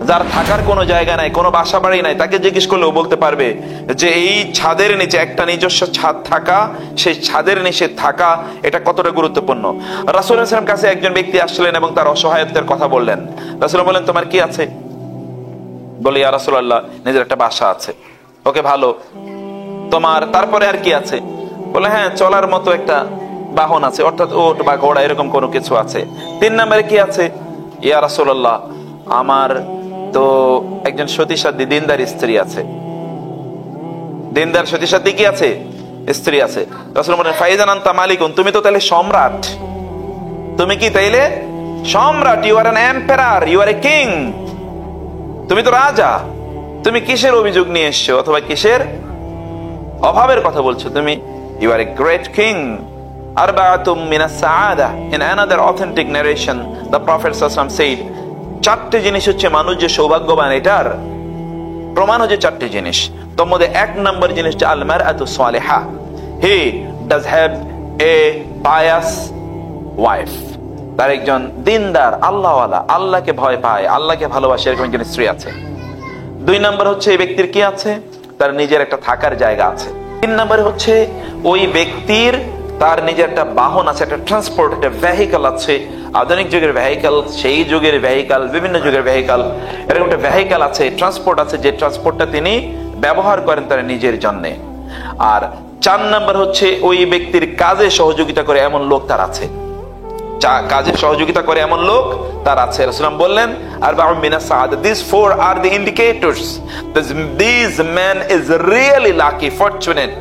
যার থাকার কোনো জায়গা নাই, কোনো বাসা বাড়ি নাই, তাকে জিজ্ঞেস করলেও বলতে পারবে যে এই ছাদের নিচে একটা নিজস্ব ছাদ থাকা, সেই ছাদের নিচে থাকা এটা কতটা গুরুত্বপূর্ণ। রাসূলুল্লাহ সাল্লাল্লাহু আলাইহি ওয়াসাল্লাম কাছে একজন ব্যক্তি আসলেন এবং তার অসহায়ত্বের কথা বললেন। রাসূলুল্লাহ বললেন, তোমার কি আছে? বলে, ইয়া রাসূলুল্লাহ, নিজের একটা বাসা আছে। ওকে, ভালো। তোমার তারপরে আর কি আছে? বলে, হ্যাঁ, চলার মতো একটা বাহন আছে, অর্থাৎ ওট বা ঘোড়া এরকম কোনো কিছু আছে। 3 নম্বরে কি আছে? ইয়া রাসূলুল্লাহ, আমার তো একজন সতীসাধ্যী দিনদার স্ত্রী আছে। দিনদার সতীসাধ্যী কি আছে? স্ত্রী আছে। রাসূল বলেন, ফাইজান আনতা মালিকুন, তুমি তো তাহলে সম্রাট। তুমি কি তাইলে সম্রাট? You are an emperor, you are a king. তুমি তো রাজা। তুমি কিসের অভিযোগ নিয়ে এসছো অথবা কিসের অভাবের কথা বলছো? তুমি you are a great king. আরবাআতুম মিনাস সাআদা। In another authentic narration the prophet সাল্লাল্লাহু আলাইহি ওয়াসাল্লাম সেড, 4টে জিনিস হচ্ছে মানুষ যে সৌভাগ্যবান, এটার প্রমাণ হচ্ছে 4টে জিনিস। তোর মধ্যে 1 নম্বর জিনিস হচ্ছে আল মারআতু সালিহা, he does have a pious wife. তার একজন দিনদার, আল্লাহওয়ালা, আল্লাহকে ভয় পায়, আল্লাহকে ভালোবাসে, এরকম একজন স্ত্রী আছে। 2 নম্বর হচ্ছে এই ব্যক্তির কি আছে? তার নিজের একটা থাকার জায়গা আছে। 3 নম্বরে হচ্ছে ওই ব্যক্তির তার নিজের একটা বাহন আছে, একটা ট্রান্সপোর্ট, একটা ভেহিকল আছে। আধুনিক যুগের ভেহিকল, সেই যুগের ভেহিকল, বিভিন্ন যুগের ভেহিকল, এরকম একটা ভেহিকল আছে, ট্রান্সপোর্ট আছে, যে ট্রান্সপোর্টটা তিনি ব্যবহার করেন তার নিজের জন্য। আর 4 নম্বর হচ্ছে ওই ব্যক্তির কাজে সহযোগিতা করে এমন লোক তার আছে, কাজে সহযোগিতা করে এমন লোক তার আছে। রাসূলুল্লাহ বললেন, আরবাউন মিনাস Saada, these 4 are the indicators that this man is really lucky, fortunate.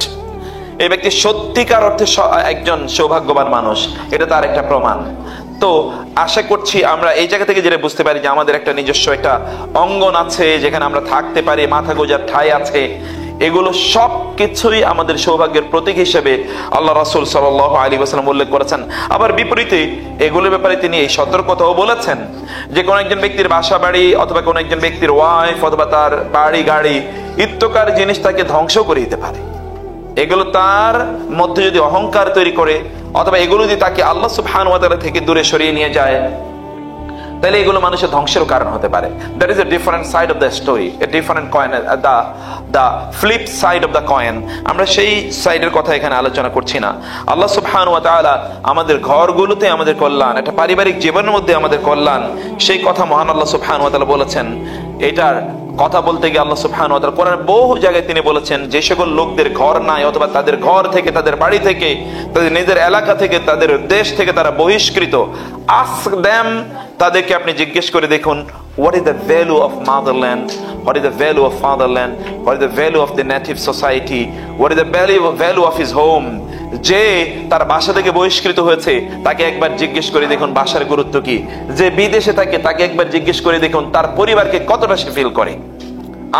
এই ব্যক্তি সত্যিকার অর্থে একজন সৌভাগ্যবান মানুষ, এটা তার একটা প্রমাণ। তো আশা করছি আমরা এই জায়গা থেকে যেটা বুঝতে পারি যে আমাদের একটা নিজস্ব একটা অঙ্গন আছে, যেখানে আমরা থাকতে পারি, মাথা গোজার ঠাঁই আছে। এগুলো সব কিছুই আমাদের সৌভাগ্যের প্রতীক হিসেবে আল্লাহ রাসূল সাল্লাল্লাহু আলাইহি ওয়াসাল্লাম উল্লেখ করেছেন। আবার বিপরীতে এগুলোর ব্যাপারে তিনি এই সতর্কতাও বলেছেন যে কোন একজন ব্যক্তির বাসা বাড়ি অথবা কোন একজন ব্যক্তির ওয়াইফ অথবা তার বাড়ি গাড়ি ইত্যকার জিনিস তাকে ধ্বংস করে দিতে পারে। এগুলো তার মধ্যে যদি অহংকার তৈরি করে অথবা এগুলো যদি তাকে আল্লাহ সুবহানাহু ওয়া তাআলা থেকে দূরে সরিয়ে নিয়ে যায়, তাহলে এগুলো মানুষের ধ্বংসের কারণ হতে পারে। That is a different side of the story, a different coin, the flip side of the coin. আমরা সেই সাইডের কথা এখানে আলোচনা করছি না। আল্লাহ সুবহানাহু ওয়া তাআলা আমাদের ঘরগুলোতে আমাদের কল্যাণ, একটা পারিবারিক জীবনের মধ্যে আমাদের কল্যাণ, সেই কথা মহান আল্লাহ সুবহানাহু ওয়া তাআলা বলেছেন। এটার কথা বলতে গিয়ে আল্লাহ সুবহানাহু ওয়া তাআলা কোরআনের বহু জায়গায় তিনি বলেছেন, যে সকল লোকদের ঘর নাই অথবা তাদের ঘর থেকে, তাদের বাড়ি থেকে, তাদের নিজের এলাকা থেকে, তাদের দেশ থেকে তারা বহিষ্কৃত, ask them, তাদেরকে আপনি জিজ্ঞেস করে দেখুন, what is the value of motherland, what is the value of fatherland, what is the value of the native society, what is the value of his home। যে তার বাসা থেকে বহিষ্কৃত হয়েছে তাকে একবার জিজ্ঞেস করে দেখুন বাসার গুরুত্ব কি। যে বিদেশে থাকে তাকে একবার জিজ্ঞেস করে দেখুন তার পরিবারকে কতটা সে ফিল করে।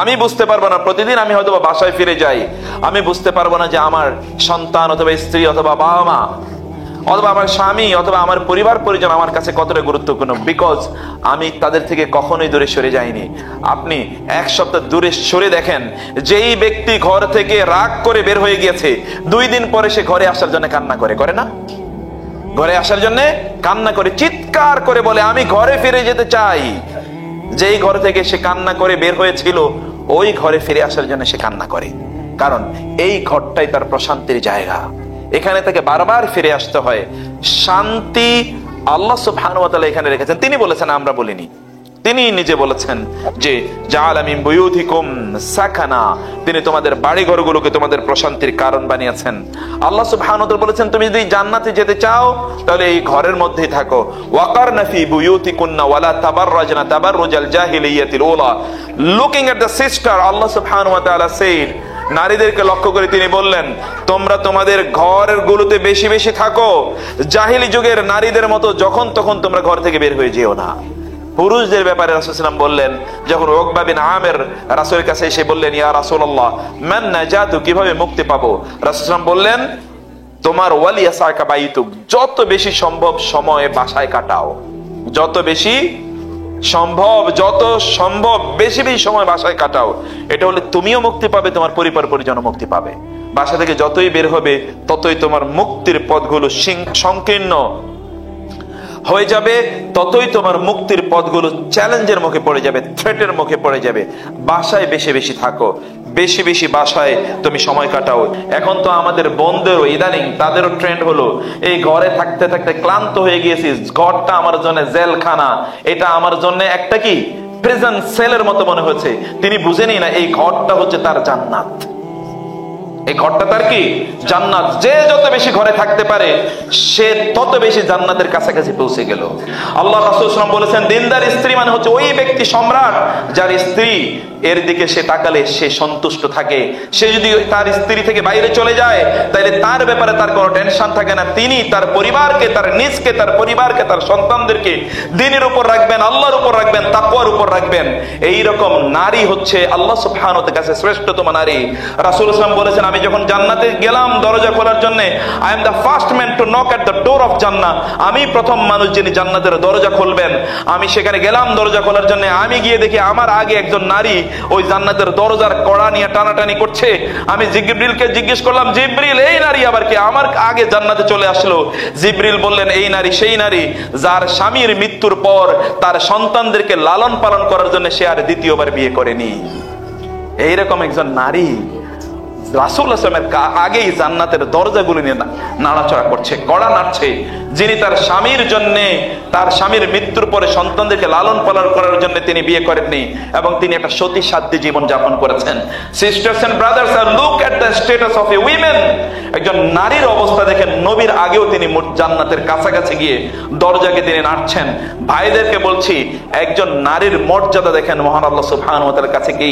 আমি বুঝতে পারবো না, প্রতিদিন আমি হয়তো বাসায় ফিরে যাই, আমি বুঝতে পারবো না যে আমার সন্তান অথবা স্ত্রী অথবা বাবা মা অথবা আমার স্বামী অথবা আমার পরিবার পরিজন আমার কাছে কতটা গুরুত্বপূর্ণ, বিকজ আমি তাদের থেকে কখনোই দূরে সরে যাইনি। আপনি 1 সপ্তাহ দূরে সরে দেখেন, যেই ব্যক্তি ঘর থেকে রাগ করে বের হয়ে গিয়েছে 2 দিন পরে সে ঘরে আসার জন্য কান্না করে, করে না? ঘরে আসার জন্য কান্না করে, চিৎকার করে বলে আমি ঘরে ফিরে যেতে চাই। যেই ঘর থেকে সে কান্না করে বের হয়েছিল ওই ঘরে ফিরে আসার জন্য সে কান্না করে, কারণ এই ঘরটাই তার প্রশান্তির জায়গা, এখানে তাকে বারবার ফিরে আসতে হয়। শান্তি আল্লাহ সুবহানাহু ওয়া তাআলা এখানে রেখেছেন, তিনি বলেছেন, আমরা বলিনি। তিনি নিজে বলেছেন যে জাআলা মিন বুয়ুতিকুম সাকানা, তিনি তোমাদের বাড়ি ঘরগুলোকে তোমাদের প্রশান্তির কারণ বানিয়েছেন। আল্লাহ সুবহানাহু ওয়া তাআলা বলেছেন, তুমি যদি জান্নাতে যেতে চাও তাহলে এই ঘরের মধ্যেই থাকো। ওয়াকারনা ফি বুয়ুতিকুন্না ওয়ালা তাবাররাজনা তাবাররুজাল জাহিলিয়াতিল উলা। লুকিং এট দ্য সিস্টার, আল্লাহ সুবহানাহু ওয়া তাআলা সেড, নারীদেরকে লক্ষ্য করে তিনি বললেন, তোমরা তোমাদের ঘরের গুলোতে বেশি বেশি থাকো, জাহিলি যুগের নারীদের মতো যখন তখন তোমরা ঘর থেকে বের হয়ে যেও না। পুরুষদের ব্যাপারে রাসূল সাল্লাল্লাহু আলাইহি ওয়াসাল্লাম বললেন, যখন উকবা বিন আমির রাসূলের কাছে এসে বললেন, ইয়া রাসূলুল্লাহ মান নাজাতু, কিভাবে মুক্তি পাবো? রাসূল সাল্লাল্লাহু আলাইহি ওয়াসাল্লাম বললেন, তোমার ওয়ালিয়াসাকা বাইতুক, যত বেশি সম্ভব সময় বাসায় কাটাও, যত বেশি সম্ভব বেশি বেশি সময় বাসায় কাটাও। এটা হলে তুমিও মুক্তি পাবে, তোমার পরিবার পরিজন মুক্তি পাবে। বাসা থেকে যতই বের হবে ততই তোমার মুক্তির পথগুলো সংকীর্ণ হয়ে যাবে, ততই তোমার মুক্তির পথগুলো চ্যালেঞ্জের মুখে পড়ে যাবে, থ্রেটের মুখে পড়ে যাবে। বাসায় বেশি বেশি থাকো, বেশি বেশি বাসায় তুমি সময় কাটাও। এখন তো আমাদের বোনদেরও ইদানিং তাদেরও ট্রেন্ড হলো, এই ঘরে থাকতে থাকতে ক্লান্ত হয়ে গিয়েছি, ঘরটা আমার জন্য জেলখানা, এটা আমার জন্য একটা কি প্রিজন সেলের মতো মনে হচ্ছে। তিনি বুঝেনি না এই ঘরটা হচ্ছে তার জান্নাত, এই ঘরটা তার কি জান্নাত। যে যত বেশি ঘরে থাকতে পারে সে তত বেশি জান্নাতের কাছাকাছি পৌঁছে গেল। আল্লাহ রাসূল সাল্লাল্লাহু আলাইহি ওয়াসাল্লাম বলেছেন, দিনদার স্ত্রী মানে হচ্ছে ওই ব্যক্তি সম্রাট যার স্ত্রী এর দিকে সে তাকালে সে সন্তুষ্ট থাকে। সে যদি তার স্ত্রী থেকে বাইরে চলে যায় তাহলে তার ব্যাপারে তার কোনো টেনশন থাকে না। তিনি তার পরিবারকে, তার নিজকে, তার পরিবারকে, তার সন্তানদেরকে দ্বীনের উপর রাখবেন, আল্লাহর উপর রাখবেন, তাকওয়ার উপর রাখবেন। এই রকম নারী হচ্ছে আল্লাহ সুবহানাহু ওয়া তাআলার কাছে শ্রেষ্ঠতম নারী। রাসূল সাল্লাল্লাহু আলাইহি ওয়াসাল্লাম বলেছেন, আমি যখন জান্নাতে গেলাম দরজা খোলার জন্য, I am the first man to knock at the door of জান্নাহ, আমি প্রথম মানুষ যিনি জান্নাতের দরজা খুলবেন। আমি সেখানে গেলাম দরজা খোলার জন্য, আমি গিয়ে দেখি আমার আগে একজন নারী ওই জান্নাতের দরজার কড়া নিয়ে টানাটানি করছে। আমি জিবরিলকে জিজ্ঞেস করলাম, জিবরিল এই নারী আবার কে, আমার আগে জান্নাতে চলে আসলো? জিবরিল বললেন, এই নারী সেই নারী যার স্বামীর মৃত্যুর পর তার সন্তানদেরকে লালন পালন করার জন্য সে আর দ্বিতীয়বার বিয়ে করেনি। এইরকম একজন নারী রাসূলুল্লাহ সাল্লাল্লাহু আলাইহি ওয়াসাল্লামের আগেই জান্নাতের দরজাগুলো নিয়ে নাড়াচড়া করছে, কড়া নাড়ছে। যিনি তার স্বামীর জন্য, তার স্বামীর মৃত্যুর পরে সন্তানদেরকে লালন পালন করার জন্য তিনি বিয়ে করেননি এবং তিনি একটা সতী সাধ্য জীবন যাপন করেছেন। Sisters and brothers, look at the status of a women. একজন নারীর অবস্থা দেখেন, নবীর আগেও তিনি জান্নাতের কাছাকাছি গিয়ে দরজাকে তিনি নাড়ছেন। ভাইদেরকে বলছি, একজন নারীর মর্যাদা দেখেন মহান আল্লাহ সুবহানাহু ওয়া তাআলার কাছে কি।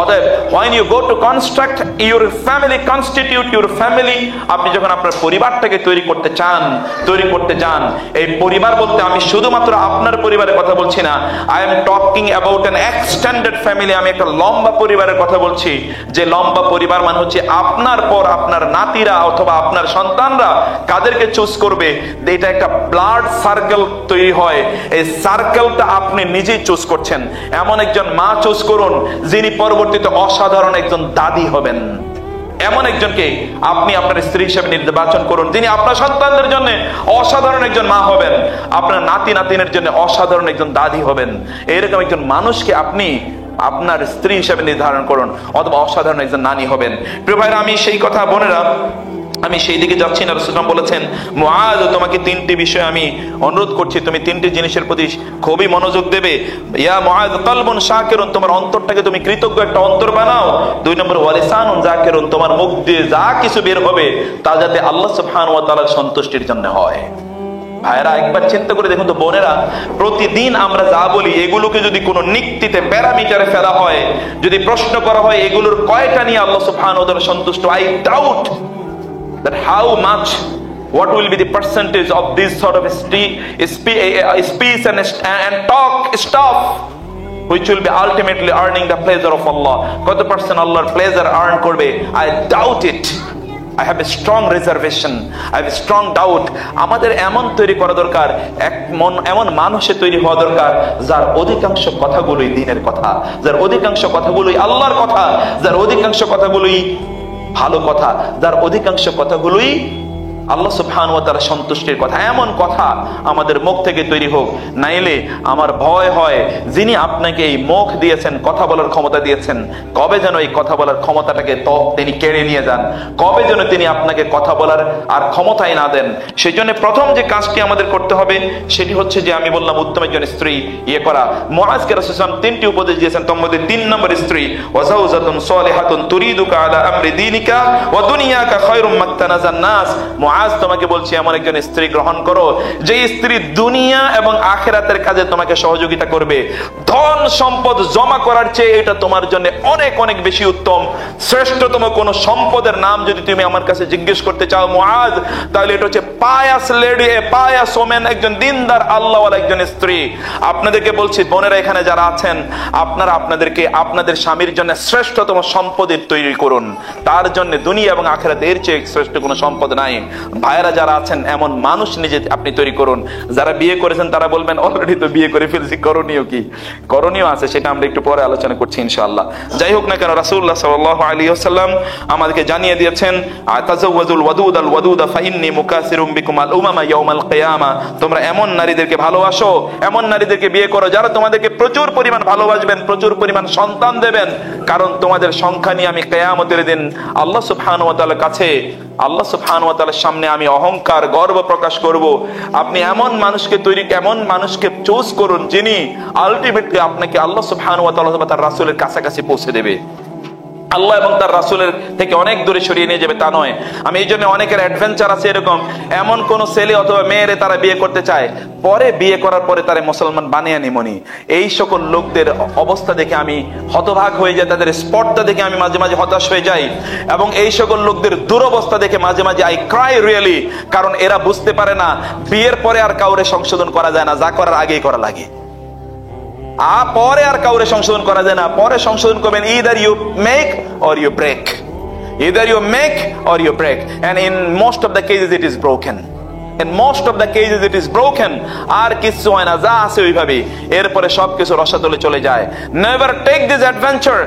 অতএব when you go to construct your family, constitute your family, আপনি যখন আপনার পরিবারটাকে তৈরি করতে চান, তৈরি করতে যান, এই পরিবার বলতে আমি শুধুমাত্র আপনার পরিবারের কথা বলছি না, I am talking about an extended family. আমি একটা লম্বা পরিবারের কথা বলছি, যে লম্বা পরিবার মানে হচ্ছে আপনার পর আপনার নাতিরা অথবা আপনার সন্তানরা কাদেরকে চুজ করবে, এটা একটা ব্লাড সার্কেল তৈরি হয়। এই সার্কেলটা আপনি নিজেই চুজ করছেন। এমন একজন মা চুজ করুন যিনি পরবর্তীতে অসাধারণ একজন দাদি হবেন। এমন একজনকে আপনি আপনার স্ত্রী হিসেবে নির্বাচন করুন যিনি আপনার সন্তানদের জন্য অসাধারণ একজন মা হবেন, আপনার নাতি নাতিনের জন্য অসাধারণ একজন দাদি হবেন। এরকম একজন মানুষকে আপনি আপনার স্ত্রী হিসেবে নির্ধারণ করুন, অথবা অসাধারণ একজন নানী হবেন। প্রিয় ভাইরা, আমি সেই কথা বোনেরা আমি সেই দিকে যাচ্ছি না। রাসূল বলেছেন, মুআজ তোমাকে তিনটি বিষয় আমি অনুরোধ করছি, তুমি তিনটি জিনিসের প্রতি খুবই মনোযোগ দেবে। ইয়া মুআজ কলবুন শাকিরুন, তোমার অন্তরটাকে তুমি কৃতজ্ঞ একটা অন্তর বানাও। 2 নম্বর ওয়ালিসানুন যাকিরুন, তোমার মুখ দিয়ে যা কিছু বের হবে তা যাতে আল্লাহ সুবহানাহু ওয়া তাআলার সন্তুষ্টির জন্য হয়। ভাইরা, একবার চিন্তা করে দেখুন তো বোনেরা, প্রতিদিন আমরা যা বলি এগুলোকে যদি কোনো নিক্তিতে প্যারামিটারে ফেলা হয়, যদি প্রশ্ন করা হয় এগুলোর কয়টা নিয়ে আল্লাহ সুবহানাহু ওয়া তাআলা সন্তুষ্ট, I doubt that how much, what will be the percentage of this sort of speech and talk stuff which will be ultimately earning the pleasure of Allah. কত পার্সেন্ট আল্লাহর প্লেজার আর্ন করবে? I doubt it. I have a strong reservation, I have a strong doubt. আমাদের এমন তৈরি করা দরকার, এমন মানুষে তৈরি হওয়া দরকার যার অধিকাংশ কথাগুলোই দ্বীনের কথা, যার অধিকাংশ কথাগুলোই আল্লাহর কথা, যার অধিকাংশ কথাগুলোই ভালো কথা, যার অধিকাংশ কথাগুলোই আল্লাহ সুবহানাহু ওয়া তাআলা সন্তুষ্টির কথা। এমন কথা আমাদের মুখ থেকে তৈরি হোক। নাইলে আমার ভয় হয় যিনি আপনাকে এই মুখ দিয়েছেন, কথা বলার ক্ষমতা দিয়েছেন, কবে যেন এই কথা বলার ক্ষমতাটাকে তিনি কেড়ে নিয়ে যান, কবে যেন তিনি আপনাকে কথা বলার আর ক্ষমতাই না দেন। সেই জন্য প্রথম যে কাজটি আমাদের করতে হবে সেটি হচ্ছে যে আমি বললাম উত্তম একজন স্ত্রী ইয়ে করা। মুআজকে রাসূল সাল্লাল্লাহু আলাইহি ওয়াসাল্লাম তিনটি উপদেশ দিয়েছেন, তার মধ্যে 3 নম্বর স্ত্রী, ওয়াজাউজাতুন সালিহাতুন তুরিদুকা আলা আমরি দীনিকা ওয়া দুনিয়াকা খায়রুম মাক্তানাজান নাস। আজ তোমাকে বলছি এমন একজন স্ত্রী গ্রহণ করো যে স্ত্রী দুনিয়া এবং আখিরাতের কাজে তোমাকে সহযোগিতা করবে। ধন সম্পদ জমা করার চেয়ে এটা তোমার জন্য অনেক অনেক বেশি উত্তম। শ্রেষ্ঠতম কোন সম্পদের নাম যদি তুমি আমার কাছে জিজ্ঞেস করতে চাও মুআজ, তাহলে এটা হচ্ছে পায়াস লেডি, পায়াস ওমেন, একজন দিনদার আল্লাহওয়ালা একজন স্ত্রী। আপনাদেরকে বলছি বোনেরা এখানে যারা আছেন, আপনারা আপনাদেরকে আপনাদের স্বামীর জন্য শ্রেষ্ঠতম সম্পদের তৈরি করুন। তার জন্য দুনিয়া এবং আখিরাত এর চেয়ে শ্রেষ্ঠ কোনো সম্পদ নাই। ভাইয়েরা যারা আছেন এমন মানুষ নিজে আপনি তৈরি করুন। যারা বিয়ে করেছেন তারা বলবেন অলরেডি তো বিয়ে করে ফেলছি, করণীয় কি? করণীয় আছে, সেটা আমরা একটু পরে আলোচনা করছি ইনশাআল্লাহ। যাই হোক না কেন, রাসূলুল্লাহ সাল্লাল্লাহু আলাইহি ওয়াসাল্লাম আমাদেরকে জানিয়ে দিয়েছেন, তাযাওয়াজুল ওয়াদুদাল ওয়াদুদা ফাইন্নী মুকাসিরুম বিকুম আল উমামা ইয়াউমাল কিয়ামা। তোমরা এমন নারীদেরকে ভালোবাসো, এমন নারীদেরকে বিয়ে করো যারা তোমাদেরকে প্রচুর পরিমাণ ভালোবাসবেন, প্রচুর পরিমাণ সন্তান দেবেন, কারণ তোমাদের সংখ্যা নিয়ে আমি কিয়ামতের দিন আল্লাহ সুবহানাহু ওয়া তাআলার কাছে, আল্লাহ সুবহানাহু ওয়া তাআলার সামনে আমি অহংকার গর্ব প্রকাশ করব। আপনি এমন মানুষকে এমন মানুষকে চুজ করুন যিনি আলটিমেটলি আপনাকে আল্লাহ সুবহানাহু ওয়া তাআলা তার রাসূলের কাছাকাছি পৌঁছে দেবে। আল্লাহ এবং তার রাসূলের থেকে অনেক দূরে সরিয়ে নিয়ে যাবে তা নয়। আমি এই জন্য অনেকের অ্যাডভেঞ্চার আছে এরকম, এমন কোন ছেলে অথবা মেয়েরে তারা বিয়ে করতে চায়, পরে বিয়ে করার পরে তারা মুসলমান বানিয়ে নিমনি। এই সকল লোকদের অবস্থা দেখে আমি হতভাগ হয়ে যাই, তাদের স্পর্ধা দেখে আমি মাঝে মাঝে হতাশ হয়ে যাই, এবং এই সকল লোকদের দুরবস্থা দেখে মাঝে মাঝে আই ক্রাই রিয়েলি। কারণ এরা বুঝতে পারে না বিয়ের পরে আর কাউরে সংশোধন করা যায় না, যা করার আগেই করা লাগে। পরে আর কাউরে সংশোধন করা যায় না, পরে সংশোধন করবেন either you make or you break, either you make or you break, and in most of the cases it is broken, in most of the cases it is broken। আর কিছু হয় না, যা আছে ওইভাবে, এরপরে সবকিছু রসাতলে চলে যায়। never take this adventure,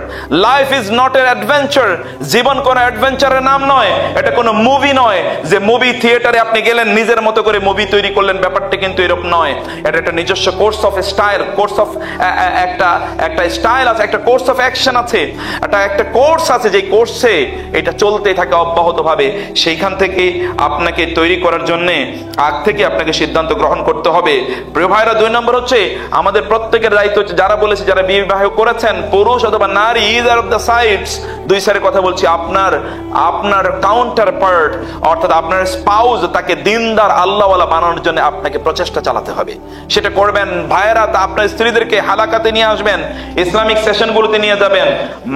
life is not an adventure। জীবন কোন অ্যাডভেঞ্চারের নাম নয়, এটা কোনো মুভি নয় যে মুভি থিয়েটারে আপনি গেলেন নিজের মতো করে মুভি তৈরি করলেন, ব্যাপারটা কিন্তু এরকম নয়। এটা একটা নিজস্ব course of style, course of একটা স্টাইল আছে, একটা কোর্স অফ অ্যাকশন আছে, একটা কোর্স আছে, যে কোর্সে এটা চলতেই থাকে অব্যাহতভাবে। সেইখান থেকে আপনাকে তৈরি করার জন্য আগ থেকে আপনাকে সিদ্ধান্ত গ্রহণ করতে হবে। প্রিয় ভাইরা, 2 নম্বর হচ্ছে আমাদের প্রত্যেকের দায়িত্ব হচ্ছে, যারা বলেছে যারা বিবাহ করেছেন, পুরুষ অথবা নারী, ইদার অফ দ্য সাইডস, দুই সাইডের কথা বলছি, আপনার কাউন্টার পার্ট অর্থাৎ আপনার স্পাউস, তাকে দিনদার আল্লাহওয়ালা বানানোর জন্য আপনাকে প্রচেষ্টা চালাতে হবে। সেটা করবেন ভাইয়েরা, তা আপনার স্ত্রীদেরকে হালাকাতে নিয়ে আসবেন, ইসলামিক সেশনগুলোতে নিয়ে যাবেন,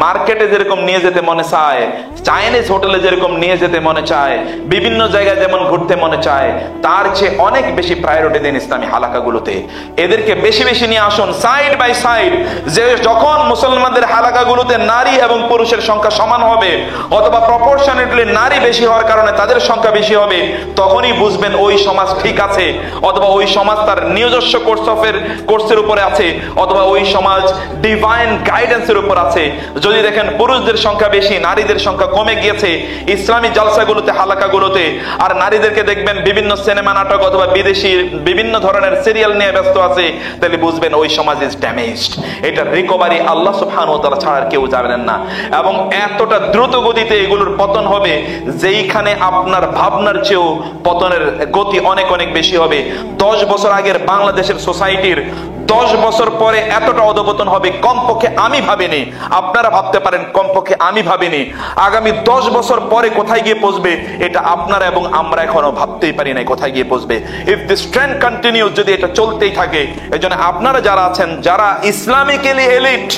মার্কেটে যেরকম নিয়ে যেতে মনে চায়, চাইনিজ হোটেলে যেরকম নিয়ে যেতে মনে চায়, বিভিন্ন জায়গায় যেমন ঘুরতে মনে চায়, তার চেয়ে অনেক বেশি প্রায়োরিটি দেন ইসলামী হালাকাগুলোতে। এদেরকে বেশি বেশি নিয়ে আসুন সাইড বাই সাইড। যে যখন মুসলমানদের হালাকাগুলোতে নারী এবং পুরুষের সংখ্যা সমান হবে, অথবা প্রপোর্শনেটলি নারী বেশি হওয়ার কারণে তাদের সংখ্যা বেশি হবে, তখনই বুঝবেন ওই সমাজ ঠিক আছে, অথবা ওই সমাজ তার নিজস্ব কোর্সের উপরে আছে, অথবা ওই সমাজ ডিভাইন গাইডেন্সের উপর আছে। যদি দেখেন পুরুষদের সংখ্যা বেশি, নারীদের সংখ্যা কমে গিয়েছে ইসলামী জালসাগুলোতে, হালাকাগুলোতে, আর নারীদেরকে দেখবেন বিভিন্ন সিনেমা নাটক অথবা বিদেশি বিভিন্ন ধরনের সিরিয়াল নিয়ে ব্যস্ত আছে, তাহলে বুঝবেন ওই সমাজ ইজ ড্যামেজড। এটা রিকভারি আল্লাহ সুবহানাহু ওয়া তাআলা ছাড়া কেউ জানেন না, এবং এতটা দ্রুত গতিতে এগুলোর পতন হবে যেইখানে আপনার ভাবনার চেয়েও পতনের গতি অনেক অনেক বেশি হবে। 10 বছর আগের বাংলাদেশের সোসাইটির 10 বছর পরে এতটা অধপতন হবে কমপক্ষে আমি ভাবিনি। আপনারা ভাবতে পারেন কমপক্ষে আমি ভাবিনি। আগামী 10 বছর পরে কোথায় গিয়ে পৌঁছবে এটা আপনারা এবং আমরা এখনো ভাবতেই পারি না কোথায় গিয়ে পৌঁছবে। ইফ দিস ট্রেন্ড কন্টিনিউজ, যদি এটা চলতেই থাকে, এজন্য আপনারা যারা আছেন, যারা ইসলামিক্যালি এলিট,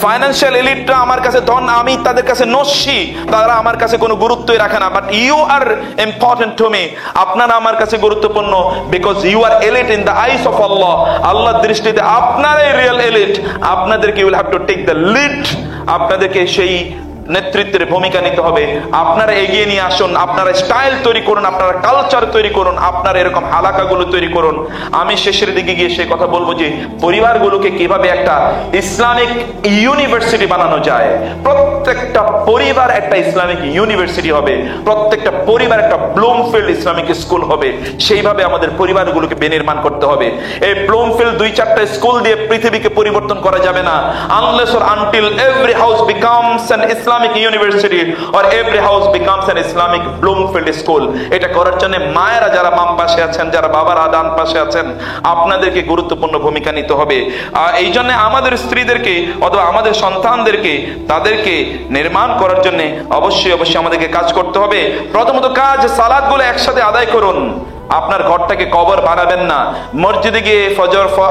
ফাইন্যান্সিয়াল এলিটরা আমার কাছে ধন, আমি তাদের কাছে নস্যি, তারা আমার কাছে কোনো গুরুত্বই রাখে না, but you are important to me. আপনারা আমার কাছে গুরুত্বপূর্ণ, because you are elite in the eyes of Allah. আল্লাহর দৃষ্টিতে আপনারাই রিয়েল এলিট। আপনাদেরকে will have to take the lead, আপনাদেরকে সেই নেতৃত্বের ভূমিকা নিতে হবে। আপনারা এগিয়ে নিয়ে আসুন, আপনারা স্টাইল তৈরি করুন, আপনারা কালচার তৈরি করুন, আপনারা এরকম হালাকাগুলো তৈরি করুন। আমি শেষের দিকে গিয়ে সে কথা বলবো যে পরিবারগুলোকে কিভাবে একটা ইসলামিক ইউনিভার্সিটি বানানো যায়। প্রত্যেকটা পরিবার একটা ইসলামিক ইউনিভার্সিটি হবে, প্রত্যেকটা পরিবার একটা ব্লুমফিল্ড ইসলামিক স্কুল হবে। সেইভাবে আমাদের পরিবারগুলোকে বিনির্মাণ করতে হবে। এই ব্লুমফিল্ড 2-4টা স্কুল দিয়ে পৃথিবীকে পরিবর্তন করা যাবে না, unless or until every house becomes an Islamic university or every house becomes an Islamic Bloomfield school। এটা করার জন্য মায়েরা যারা বাম পাশে আছেন, যারা বাবারা ডান পাশে আছেন, আপনাদেরকে গুরুত্বপূর্ণ ভূমিকা নিতে হবে। এই জন্য আমাদের স্ত্রীদেরকে অথবা আমাদের সন্তানদেরকে, তাদেরকে নির্মাণ করার জন্য অবশ্যই আমাদেরকে কাজ করতে হবে। প্রথমত কাজ, সালাতগুলো একসাথে আদায় করুন। আপনার ঘরটাকে কবর বানাবেন না। মসজিদে গিয়ে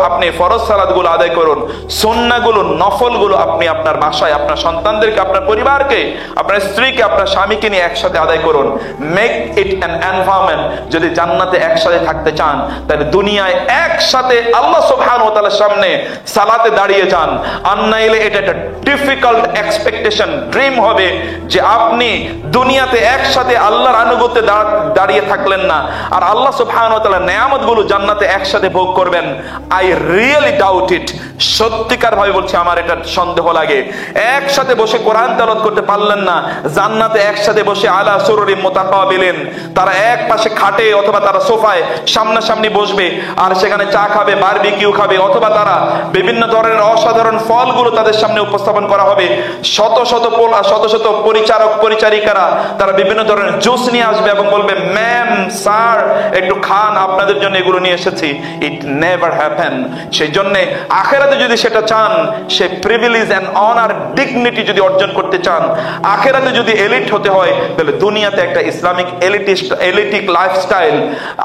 আপনি ফরজ সালাতগুলো আদায় করুন, সুন্নাহগুলো, নফলগুলো আপনি আপনার বাসায় আপনার সন্তানদেরকে, আপনার পরিবারকে, আপনার স্ত্রীকে, আপনার স্বামীকে নিয়ে একসাথে আদায় করুন। Make it an environment. যদি জান্নাতে একসাথে থাকতে চান তাহলে দুনিয়ায় একসাথে আল্লাহ সুবহানাহু ওয়া তাআলার সামনে সালাতে দাঁড়িয়ে যান। আর নাইলে এটা একটা ডিফিকাল্ট এক্সপেকটেশন, ড্রিম হবে যে আপনি দুনিয়াতে একসাথে আল্লাহর আনুগত্যে দাঁড়িয়ে থাকলেন না, আর আল্লাহ সুবহানাহু ওয়া তাআলার নেয়ামতগুলো জান্নাতে একসাথে ভোগ করবেন। আই রিয়েলি ডাউট ইট। সত্যিকার ভাবে বলছি, আমার এটা সন্দেহ লাগে। একসাথে বসে কোরআন তেলাওয়াত করতে পারলেন না, জান্নাতে একসাথে বসে আলা সুরুরিন মুতাকাবিলিন, তারা এক পাশে খাটে অথবা তারা সোফায় সামনাসামনি বসবে আর সেখানে চা খাবে, বারবিকিউ খাবে, অথবা তারা বিভিন্ন ধরনের অসাধারণ ফলগুলো তাদের সামনে উপস্থাপন করা হবে। শত শত পরিচারক পরিচারিকারা তারা বিভিন্ন ধরনের জুস নিয়ে আসবে এবং বলবে, ম্যাম, স্যার, একটু খান, আপনাদের জন্য এগুলো নিয়ে এসেছি। It never happen. সেই জন্য আখিরাতে যদি সেটা চান, সে প্রিভিলেজ এন্ড অনার, ডিগনিটি যদি অর্জন করতে চান, আখিরাতে যদি এলিট হতে হয়, তাহলে দুনিয়াতে একটা ইসলামিক এলিটিক লাইফস্টাইল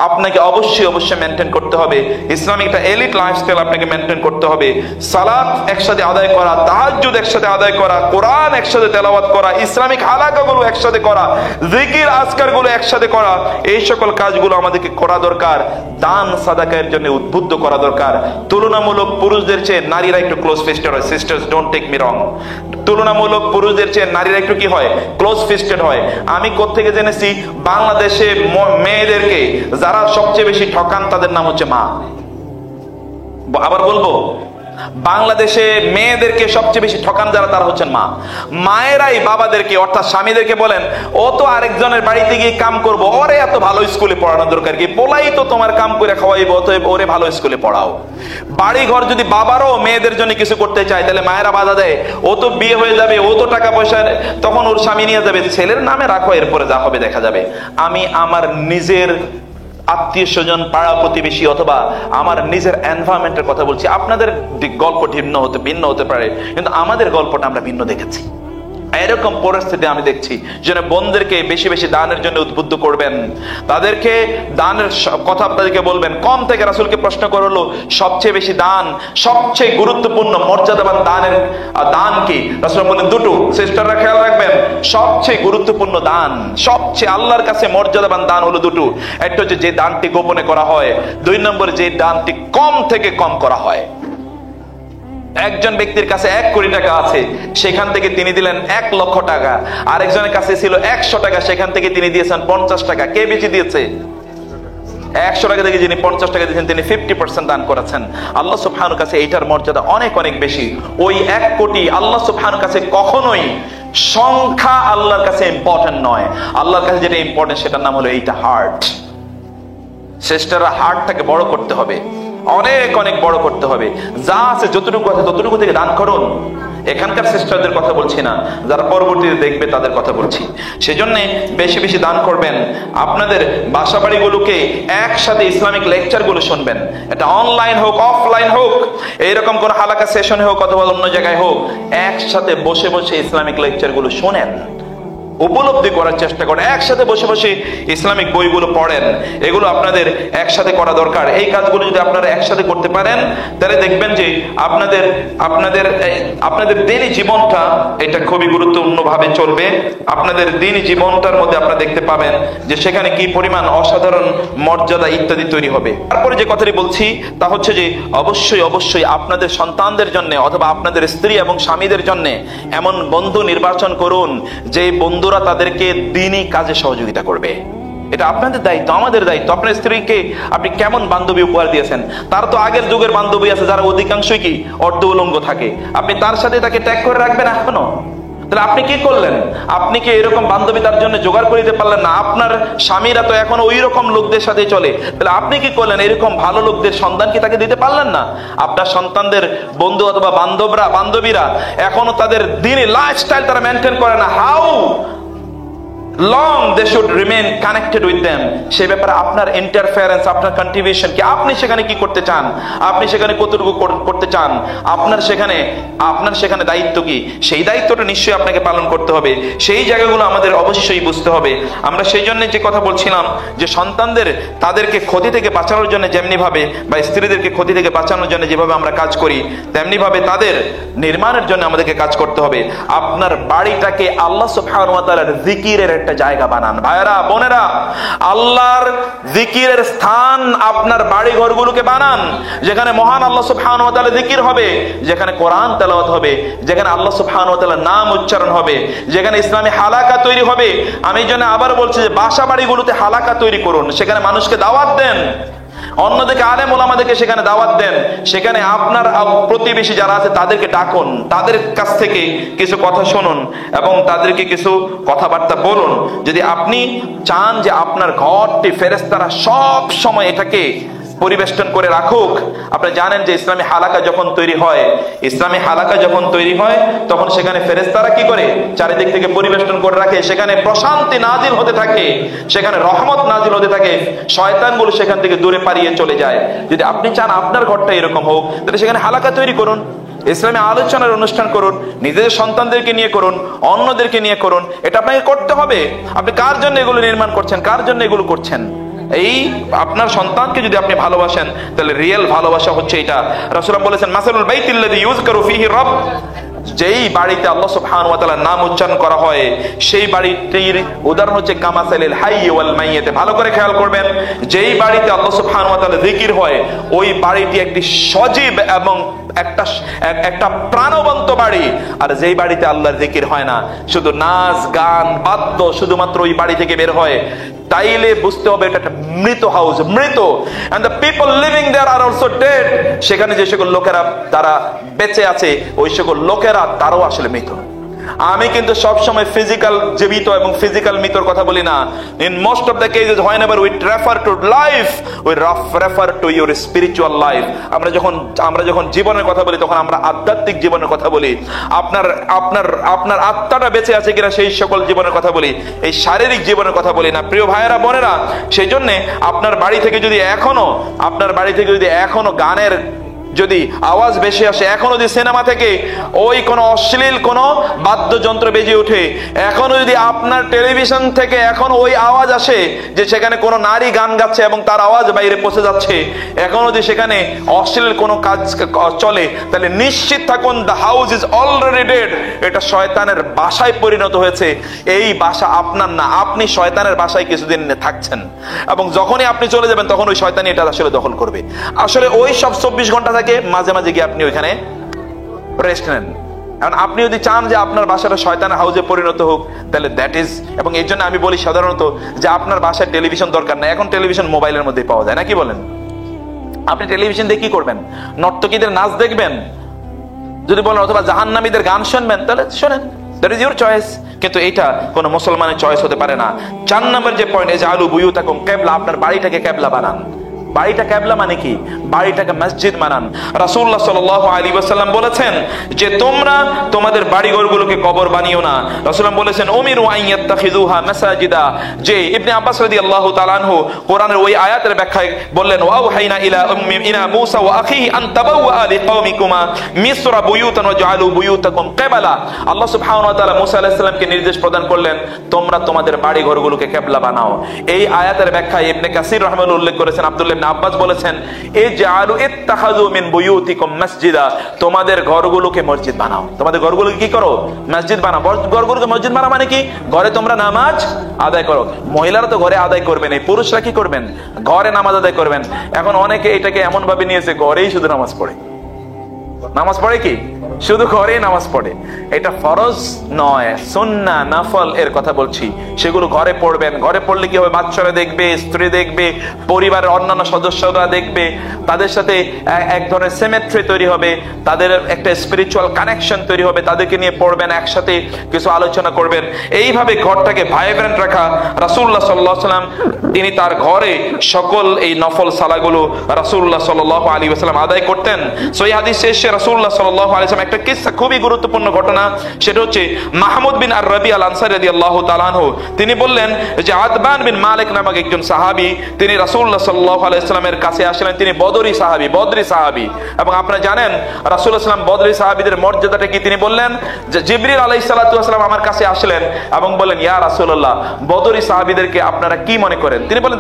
আপনাকে অবশ্যই মেনটেন করতে হবে। ইসলামিক একটা এলিট লাইফস্টাইল আপনাকে মেনটেন করতে হবে। সালাত একসাথে আদায় করা, তাহাজ্জুদ একসাথে আদায় করা, কোরআন একসাথে তেলাওয়াত করা, ইসলামিক হালাকাগুলো একসাথে করা, জিকির আজকারগুলো একসাথে করা, এই সকল কাজগুলো আমাদেরকে করা দরকার। দান সাদাকার জন্য উদ্বুদ্ধ করা দরকার। তুলনামূলক পুরুষদের চেয়ে নারীরা একটু ক্লোজ ফিস্টেড হয়। Sisters, don't take me wrong. তুলনামূলক পুরুষদের চেয়ে নারীরা একটু কি হয়? ক্লোজ ফিস্টেড হয়। আমি কোত্থেকে জেনেছি, বাংলাদেশে মেয়েদেরকে যারা সবচেয়ে বেশি ঠকান তাদের নাম হচ্ছে মা। আবার বলবো, বাংলাদেশে মেয়েদেরকে সবচেয়ে বেশি ঠকান যারা, তারা হচ্ছেন মা। মায়েরাই বাবাদেরকে অর্থাৎ স্বামীদেরকে বলেন, ও তো আরেকজনের বাড়িতে গিয়ে কাম করবো, ওরে এত ভালো স্কুলে পড়ানোর দরকার কি, পোলাই তো তোমার কাম করে খাওয়াইবো, অতএব ওরে ভালো স্কুলে পড়াও। বাড়ি ঘর যদি বাবারও মেয়েদের জন্য কিছু করতে চায়, তাহলে মায়েরা বাধা দেয়, ও তো বিয়ে হয়ে যাবে, ও তো টাকা পয়সা তখন ওর স্বামী নিয়ে যাবে, ছেলের নামে রাখো, এরপরে যা হবে দেখা যাবে। আমি আমার নিজের আত্মীয় স্বজন, পাড়া প্রতিবেশী অথবা আমার নিজের এনভায়রনমেন্টের কথা বলছি। আপনাদের গল্প ভিন্ন হতে পারে, কিন্তু আমাদের গল্পটা আমরা ভিন্ন দেখেছি। এরকম পরিস্থিতি আমি দেখছি। যেন বোনদেরকে বেশি বেশি দানের জন্য উদ্বুদ্ধ করবেন, তাদেরকে দানের কথা আপনাদেরকে বলবেন। কম থেকে রাসূলকে প্রশ্ন করলো, সবচেয়ে বেশি দান, সবচেয়ে গুরুত্বপূর্ণ মর্যাদাবান দান কি? রাসূল বলেন, দুটো। সিস্টাররা খেয়াল রাখবেন, সবচেয়ে গুরুত্বপূর্ণ দান, সবচেয়ে আল্লাহর কাছে মর্যাদাবান দান হলো দুটো। একটা হচ্ছে যে দানটি গোপনে করা হয়, 2 নম্বর যে দানটি কম থেকে কম করা হয়। একজন ব্যক্তির কাছে 1 কোটি টাকা আছে, সেখান থেকে তিনি দিলেন 1 লক্ষ টাকা। আরেকজনের কাছে ছিল 100 টাকা, সেখান থেকে তিনি দিয়েছেন 50 টাকা। কে বেশি দিয়েছে? 100 টাকা থেকে যিনি 50 টাকা দিয়েছেন, তিনি 50% দান করেছেন। আল্লাহ সুবহানাহু কাছে এইটার মর্যাদা অনেক অনেক বেশি। ওই 1 কোটি আল্লাহ সুবহানাহু কাছে কখনোই সংখ্যা আল্লাহর কাছে ইম্পর্টেন্ট নয়। আল্লাহর কাছে যেটা ইম্পর্টেন্ট, সেটার নাম হলো এইটা হার্ট। সিস্টাররা হার্টটাকে বড় করতে হবে, অনেক অনেক বড় করতে হবে। যা আছে যতটুকু আছে ততটুকু থেকে দান করুন। এখানকার সিস্টারদের কথা বলছি না, যারা পরবর্তীতে দেখবে তাদের কথা বলছি। সেজন্য বেশি বেশি দান করবেন। আপনাদের বাসা বাড়িগুলোকে একসাথে ইসলামিক লেকচারগুলো শুনবেন। এটা অনলাইন হোক, অফলাইন হোক, এইরকম কোন হালাকা সেশন হোক অথবা অন্য জায়গায় হোক, একসাথে বসে বসে ইসলামিক লেকচারগুলো শোনেন, উপলব্ধি করার চেষ্টা করেন। একসাথে বসে বসে ইসলামিক বইগুলো পড়েন। এগুলো আপনাদের একসাথে করা দরকার। এই কাজগুলো যদি আপনারা একসাথে করতে পারেন, তাহলে দেখবেন যে আপনাদের দিনী জীবনটা এটা খুবই গুরুত্বপূর্ণভাবে চলবে। আপনাদের দিনী জীবনটার মধ্যে আপনারা দেখতে পাবেন যে সেখানে কি পরিমাণ অসাধারণ মর্যাদা ইত্যাদি তৈরি হবে। তারপরে যে কথাটি বলছি তা হচ্ছে যে অবশ্যই আপনাদের সন্তানদের জন্য অথবা আপনাদের স্ত্রী এবং স্বামীদের জন্য এমন বন্ধু নির্বাচন করুন যে বন্ধুরা তাদেরকে দ্বীনি কাজে সহযোগিতা করবে। এটা আপনাদের দায়িত্ব, আমাদের দায়িত্ব। আপনার স্ত্রীকে আপনি কেমন বান্ধবী উপহার দিয়েছেন? তার তো আগের যুগের বান্ধবী আছে যারা অধিকাংশই কি অর্ধ উলঙ্গ থাকে। আপনি তার সাথে তাকে ট্যাগ করে রাখবেন এখনো? তাহলে আপনি কি করলেন? আপনি কি এরকম বান্ধবী তার জন্য জোগাড় করে দিতে পারলেন না? আপনার স্বামীরা তো এখন ওই রকম লোকদের সাথে চলে, তাহলে আপনি কি করলেন? এরকম ভালো লোকদের সন্ধান কি তাকে দিতে পারলেন না? আপনার সন্তানদের বন্ধু অথবা বান্ধবীরা এখনো তাদের দ্বীনি লাইফস্টাইল তারা মেনটেন করে না। How long they should remain connected with them, সে ব্যাপারে আপনার ইন্টারফেয়ারেন্স, আপনার কন্ট্রিবিউশন কি, আপনি সেখানে কি করতে চান, আপনি সেখানে কতটুকু করতে চান, আপনার সেখানে দায়িত্ব কি, সেই দায়িত্বটা নিশ্চয়ই আপনাকে পালন করতে হবে। সেই জায়গাগুলো আমাদের অবশ্যই বুঝতে হবে। আমরা সেই জন্য যে কথা বলছিলাম যে সন্তানদের তাদেরকে ক্ষতি থেকে বাঁচানোর জন্য যেমনি ভাবে, বা স্ত্রীদেরকে ক্ষতি থেকে বাঁচানোর জন্য যেভাবে আমরা কাজ করি, তেমনি ভাবে তাদের নির্মাণের জন্য আমাদেরকে কাজ করতে হবে। আপনার বাড়িটাকে আল্লাহ সুবহানাহু ওয়া তাআলার জিকিরের একটা জায়গা বানান। ভাইরা বোনেরা, আল্লাহর জিকিরের স্থান আপনার বাড়ি ঘরগুলোকে বানান, যেখানে মহান আল্লাহ সুবহানাহু ওয়া তাআলা জিকির হবে, যেখানে কোরআন তেলাওয়াত হবে, যেখানে আল্লাহ সুবহানাহু ওয়া তাআলার নাম উচ্চারণ হবে, যেখানে ইসলামী হালাকা তৈরি হবে। আমি এই জন্য আবার বলছি যে বাসা বাড়িগুলোতে হালাকা তৈরি করুন, সেখানে মানুষকে দাওয়াত দেন, অন্যদিকে আলেম ওলামাদেরকে সেখানে দাওয়াত দেন, সেখানে আপনার প্রতিবেশী যারা আছে তাদেরকে ডাকুন, তাদের কাছ থেকে কিছু কথা শুনুন এবং তাদেরকে কিছু কথাবার্তা বলুন। যদি আপনি চান যে আপনার ঘরটি ফেরেশতারা সব সময় এটাকে পরিবেষ্টন করে রাখুক, আপনি জানেন যে ইসলামী হালাকা যখন তৈরি হয় তখন সেখানে ফেরেশতারা কি করে, চারিদিক থেকে পরিবেষ্টন করে রাখে, সেখানে প্রশান্তি নাজিল হতে থাকে, সেখানে রহমত নাজিল হতে থাকে, শয়তানগুলো সেখান থেকে দূরে পালিয়ে চলে যায়। যদি আপনি চান আপনার ঘরটা এরকম হোক, তাহলে সেখানে হালাকা তৈরি করুন, ইসলামী আলোচনার অনুষ্ঠান করুন, নিজেদের সন্তানদেরকে নিয়ে করুন, অন্যদেরকে নিয়ে করুন। এটা আপনাকে করতে হবে। আপনি কার জন্য এগুলো নির্মাণ করছেন, কার জন্য এগুলো করছেন? এই আপনার সন্তানকে যদি আপনি ভালোবাসেন, তাহলে রিয়েল ভালোবাসা হচ্ছে এটা। রাসূলুল্লাহ বলেছেন, মাসালুল বাইতিল্লাযী ইউযকারু ফীহি রাbb, যেই বাড়িতে আল্লাহ সুবহানাহু ওয়া তাআলার নাম উচ্চারণ করা হয় সেই বাড়িটির উদাহরণ হচ্ছে কামাসালিল হাইয়্যি ওয়াল মাইয়্যিত। ভালো করে খেয়াল করবেন, যেই বাড়িতে আল্লাহ সুবহানাহু ওয়া তাআলা জিকির হয় ওই বাড়িটি একটি সজীব এবং একটা প্রাণবন্ত বাড়ি। আর যেই বাড়িতে আল্লাহর জিকির হয় না, শুধু নাচ গান বাদ্য শুধুমাত্র ওই বাড়ি থেকে বের হয়, তাইলে বুঝতে হবে এটা একটা মৃত হাউস, মৃত। and the people living there are also dead। সেখানে যে সকল লোকেরা তারা বেঁচে আছে, ওই সকল লোকেরা তারাও আসলে মৃত। আমি কিন্তু সব সময় ফিজিক্যাল জীবিত এবং ফিজিক্যাল মৃতর কথা বলি না। In most of the cases whenever we refer to life we refer to your spiritual life। আমরা যখন জীবনের কথা বলি তখন আমরা আধ্যাত্মিক জীবনের কথা বলি। আপনার আত্মাটা বেঁচে আছে কিনা সেই সকল জীবনের কথা বলি, এই শারীরিক জীবনের কথা বলি না। প্রিয় ভাইয়েরা বোনেরা, সেই জন্য আপনার বাড়ি থেকে যদি এখনো গানের যদি আওয়াজ বেশি আসে, এখনো যদি সিনেমা থেকে ওই কোনো অশ্লীল কোনো বাদ্যযন্ত্র বেজে ওঠে, এখনো যদি আপনার টেলিভিশন থেকে এখনো ওই আওয়াজ আসে যে সেখানে কোনো নারী গান গাচ্ছে এবং তার আওয়াজ বাইরে পৌঁছে যাচ্ছে, এখনো যদি সেখানে অশ্লীল কোনো কাজ চলে, তাহলে নিশ্চিত থাকুন the house is already dead. এটা শয়তানের বাসায় পরিণত হয়েছে। এই বাসা আপনার না, আপনি শয়তানের বাসায় কিছুদিন থাকছেন এবং যখনই আপনি চলে যাবেন তখন ওই শয়তানি এটা আসলে দখল করবে। আসলে ওই সব 24 ঘন্টা মাঝে মাঝে গিয়ে আপনি ওইখানে রেস্ট নেন। এখন আপনি যদি চান যে আপনার বাসাটা শয়তানের হাউসে পরিণত হোক, তাহলে দ্যাট ইজ, এবং এই জন্য আমি বলি সাধারণত যে আপনার বাসায় টেলিভিশন দরকার না। এখন টেলিভিশন মোবাইলের মধ্যে পাওয়া যায়, নাকি বলেন? আপনি টেলিভিশন দিয়ে কি করবেন? নর্তকীদের নাচ দেখবেন যদি বলেন, অথবা জাহান্নামীদের গান শুনবেন, তাহলে শোনেন, দ্যাট ইজ ইউর চয়েস। কিন্তু এটা কোনো মুসলমানের চয়েস হতে পারে না। 4 নম্বর যে পয়েন্ট, ইজআলু বুয়ুতাকুম কিবলা, আপনার বাড়িটাকে কিবলা বানান। বাড়িটা কিবলা মানে কি? বাড়িটাকে মসজিদ বানান। রাসূলুল্লাহ সাল্লাল্লাহু আলাইহি ওয়াসাল্লাম বলেছেন যে তোমরা তোমাদের বাড়িঘরগুলোকে কবর বানিও না। রাসূলুল্লাহ বলেছেন উমিরু আন ইয়াত্তাখিযুহা মাসাজিদা। যে ইবনে আব্বাস রাদিয়াল্লাহু তাআলা আনহু কোরআনের ওই আয়াতের ব্যাখ্যায় বললেন, ওয়া হাইনা ইলা মূসা ওয়া আখিহি আন তাবাওয়া লিকাওমিকুমা মিসরা বুয়ুতান ওয়াজআলু বুয়ুতাকুম কিবলা। আল্লাহ সুবহানাহু ওয়া তাআলা মূসা আলাইহিস সালামকে নির্দেশ প্রদান করলেন, তোমরা তোমাদের বাড়িঘরগুলোকে কিবলা বানাও। এই আয়াতের ব্যাখ্যায় ইবনে কাসির রাহিমাহুল্লাহ উল্লেখ করেছেন, আব্দুল্লাহ ইবনে আব্বাস বলেছেন, ইজআলু ইত্তাখাযু মিন বুয়ুতিকুম মাসজিদা, তোমাদের ঘরগুলোকে মসজিদ বানাও। তোমাদের ঘরগুলোকে কি করো? মসজিদ বানাও। ঘরগুলোকে মসজিদ বানাও মানে কি? ঘরে তোমরা নামাজ আদায় করো। মহিলারা তো ঘরে আদায় করবেন, এই পুরুষরা কি করবেন? ঘরে নামাজ আদায় করবেন। এখন অনেকে এটাকে এমন ভাবে নিয়েছে ঘরেই শুধু নামাজ পড়ে। নামাজ পড়ে কি? শুধু ঘরেই নামাজ পড়ে। এটা ফরজ নয়, সুন্নাহ নফল এর কথা বলছি। সেগুলো ঘরে পড়বেন। ঘরে পড়লে কি হবে? বাচ্চারা দেখবে, স্ত্রী দেখবে, পরিবারের অন্যান্য সদস্যরা দেখবে, তাদের সাথে এক ধরনের সিমেট্রি তৈরি হবে, তাদের একটা স্পিরিচুয়াল কানেকশন তৈরি হবে। তাদেরকে নিয়ে পড়বেন, একসাথে কিছু আলোচনা করবেন। এইভাবে ঘরটাকে ভাইব্রেন্ট রাখা। রাসূলুল্লাহ সাল্লাল্লাহু আলাইহি ওয়াসাল্লাম তিনি তার ঘরে সকল এই নফল সালাগুলো রাসূলুল্লাহ সাল্লাল্লাহু আলাইহি ওয়াসাল্লাম আদায় করতেন। সহিহ হাদিস শেষে রাসূলুল্লাহ সাল্লাল্লাহু আলাইহি ওয়াসাল্লাম একটা কিসসা, খুবই গুরুত্বপূর্ণ ঘটনা, সেটা হচ্ছে মাহমুদ বিন আর রবি আল আনসারী রাদিয়াল্লাহু তাআলা আনহু তিনি বললেন যে আতবান বিন মালিক নামক একজন সাহাবী তিনি রাসূলুল্লাহ সাল্লাল্লাহু আলাইহি ওয়াসাল্লামের কাছে আসলেন। তিনি বদরি সাহাবী, এবং আপনারা জানেন রাসূলুল্লাহ সাল্লাল্লাহু বদরি সাহাবীদের মর্যাদাটা কি, তিনি বললেন যে জিবরিল আলাইহিস সালাতু ওয়াস সালাম আমার কাছে আসলেন এবং বললেন, ইয়া রাসূলুল্লাহ, বদরি সাহাবীদেরকে আপনারা কি মনে করেন? তিনি বললেন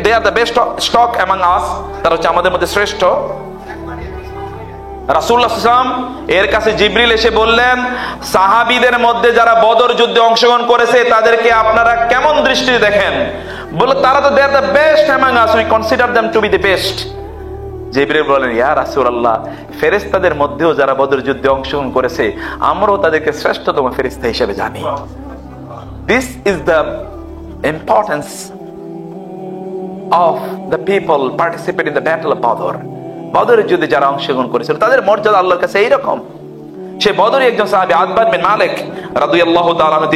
they are the best stock among us, তারা হচ্ছে আমাদের মধ্যে শ্রেষ্ঠ। রাসূলুল্লাহ সাল্লাল্লাহু আলাইহি ওয়াসাল্লাম এর কাছে জিবরিল এসে বললেন, সাহাবীদের মধ্যে যারা বদর যুদ্ধে অংশগ্রহণ করেছে তাদেরকে আপনারা কেমন দৃষ্টিতে দেখেন? বলল, তারা তো they are the best among us, we consider them to be the best. জিবরিল বলেন, ইয়া রাসূলুল্লাহ, ফেরেশতাদের মধ্যেও যারা বদর যুদ্ধে অংশগ্রহণ করেছে আমরাও তাদেরকে শ্রেষ্ঠতম ফেরেশতা হিসেবে জানি। This is the importance of the people participate in the battle of Badr. বদরের যুদ্ধে যারা অংশগ্রহণ করেছিল তাদের মর্যাদা আল্লাহর কাছে এইরকম। সে বদরি একজন সাহাবী আতবান বিন মালিক রাদিয়াল্লাহু তাআলা আনহু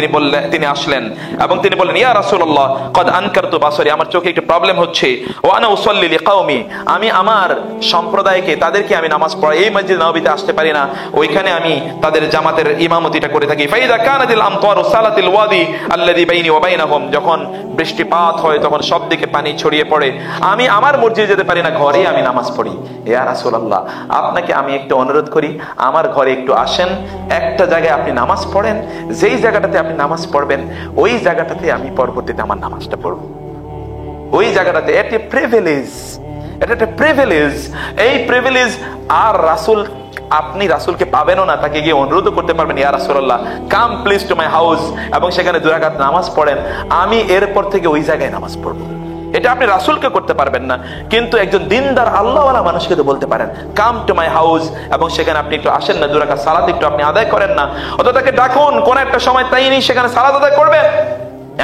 তিনি আসলেন এবং তিনি বললেন, ইয়া রাসূলুল্লাহ, কদ আনকারতু বাসরি, আমার চোখে একটু প্রবলেম হচ্ছে, ওয়া আনা উসাল্লি লিকাওমি, আমি আমার সম্প্রদায়কে তাদেরকে আমি নামাজ পড়াই, এই মসজিদ নববীতে আসতে পারি না, ওইখানে আমি তাদের জামাতের ইমামতিটা করে থাকি। ফাইদা কানাতিল আমতারু সালাতিল ওয়াদি আল্লাযী বাইনি ওয়া বাইনাহুম, যখন বৃষ্টিপাত হয় তখন সব দিকে পানি ছড়িয়ে পড়ে, আমি আমার মসজিদে যেতে পারি না, ঘরেই আমি নামাজ পড়ি। ইয়া রাসূলুল্লাহ, আপনাকে আমি একটু অনুরোধ করি, আমার ঘরে একটু আসেন, একটা জায়গায় আপনি নামাজ পড়েন, যেই জায়গাটাতে আপনি নামাজ পড়বেন ওই জায়গাটাতে আমি পরবর্তীতে আমার নামাজটা পড়ব। ওই জায়গাটাতে এটা একটা প্রিভিলেজ, এই প্রিভিলেজ আর রাসূল, আপনি রাসূলকে পাবেনও না, তাকে গিয়ে অনুরোধ করতে পারবেন, ইয়া রাসূলুল্লাহ, come please to my house, এবং সেখানে 2 রাকাত নামাজ পড়েন, আমি এরপর থেকে ওই জায়গায় নামাজ পড়ব। এটা আপনি রাসূলকে করতে পারবেন না, কিন্তু একজন দিনদার আল্লাহওয়ালা মানুষকে তো বলতে পারেন, কাম টু মাই হাউস, এবং সেখানে আপনি একটু আসেন না, 2 রাকাত সালাত একটু আপনি আদায় করেন না, অথবা তাকে ডাকুন, কোন একটা সময় তাই নেই সেখানে সালাত আদায় করবেন,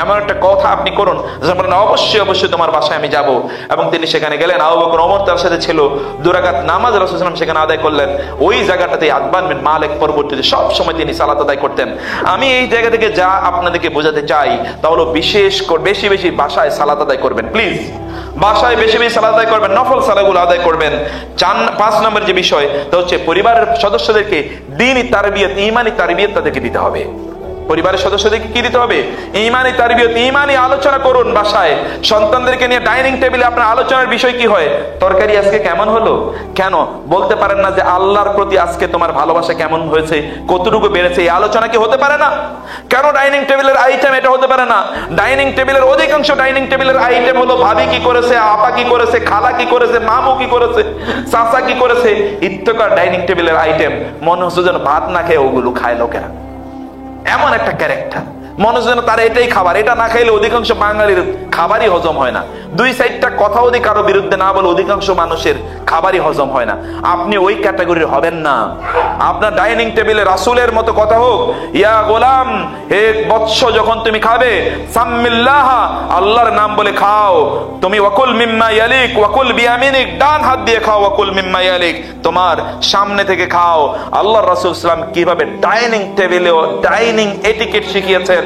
এমন একটা কথা আপনি করুন। অবশ্যই তোমার বাসায় আমি যাব, এবং তিনি সেখানে গেলেন। আবু বকর ওমর তার সাথে ছিল, 2 রাকাত নামাজ রাসূল সাল্লাল্লাহু আলাইহি ওয়াসাল্লাম সেখানে আদায় করলেন। ওই জায়গাটাতে আতবান বিন মালিক পরবর্তীতে সব সময় তিনি সালাত আদায় করতেন। আমি এই জায়গা থেকে যা আপনাদেরকে বোঝাতে চাই তা হলো, বিশেষ করে বেশি বেশি বাসায় সালাত আদায় করবেন, প্লিজ বাসায় বেশি বেশি সালাত আদায় করবেন, নফল সালাতগুলো আদায় করবেন। 5 নম্বর যে বিষয় তা হচ্ছে পরিবারের সদস্যদেরকে দ্বীনি তারবিয়ত, ঈমানি তারবিয়ত তাদেরকে দিতে হবে। পরিবারের সদস্যদেরকে কি দিতে হবে? ঈমানি তারবিয়ত, ঈমানি আলোচনা করুন বাসায়। সন্তানদেরকে নিয়ে ডাইনিং টেবিলে আপনার আলোচনার বিষয় কি হয়? তরকারি আজকে কেমন হলো? কেন বলতে পারেন না যে আল্লাহর প্রতি আজকে তোমার ভালোবাসা কেমন হয়েছে, কতটুকু বেড়েছে? এই আলোচনা কি হতে পারে না? কেন ডাইনিং টেবিলের আইটেম এটা হতে পারে না? ডাইনিং টেবিলের অধিকাংশ ডাইনিং টেবিলের আইটেম হলো ভাবি কি করেছে, আপা কি করেছে, খালা কি করেছে, মামু কি করেছে, চাচা কি করেছে, ইত্তকার ডাইনিং টেবিলের আইটেম। মনে হচ্ছে যেন ভাত না খেয়ে ওগুলো খায় লোকেরা, এমন একটা ক্যারেক্টার। মনে হচ্ছে যেন তারা এটাই খাবার, এটা না খাইলে অধিকাংশ বাঙালির খাবারই হজম হয় না। 2 কথা যদি কারো বিরুদ্ধে না বলে অধিকাংশ মানুষের খাবারই হজম হয় না। আপনি ওই ক্যাটাগরির হবেন না। আপনার ডাইনিং টেবিলে রাসূলের মতো কথা হোক, ইয়া গোলাম, হে বৎস, যখন তুমি খাবে সাম্মিল্লাহ, আল্লাহর নাম বলে খাও। তুমি ওয়াকুল মিম্মা ইয়ালিক, ওয়াকুল বিয়ামিনিক, ডান হাত দিয়ে খাও, ওয়াকুল মিম্মা ইয়ালিক, তোমার সামনে থেকে খাও। আল্লাহর রাসূল সাল্লাল্লাহু আলাইহি ওয়াসাল্লাম কিভাবে ডাইনিং টেবিলেও ডাইনিং এটিকেট শিখিয়েছেন,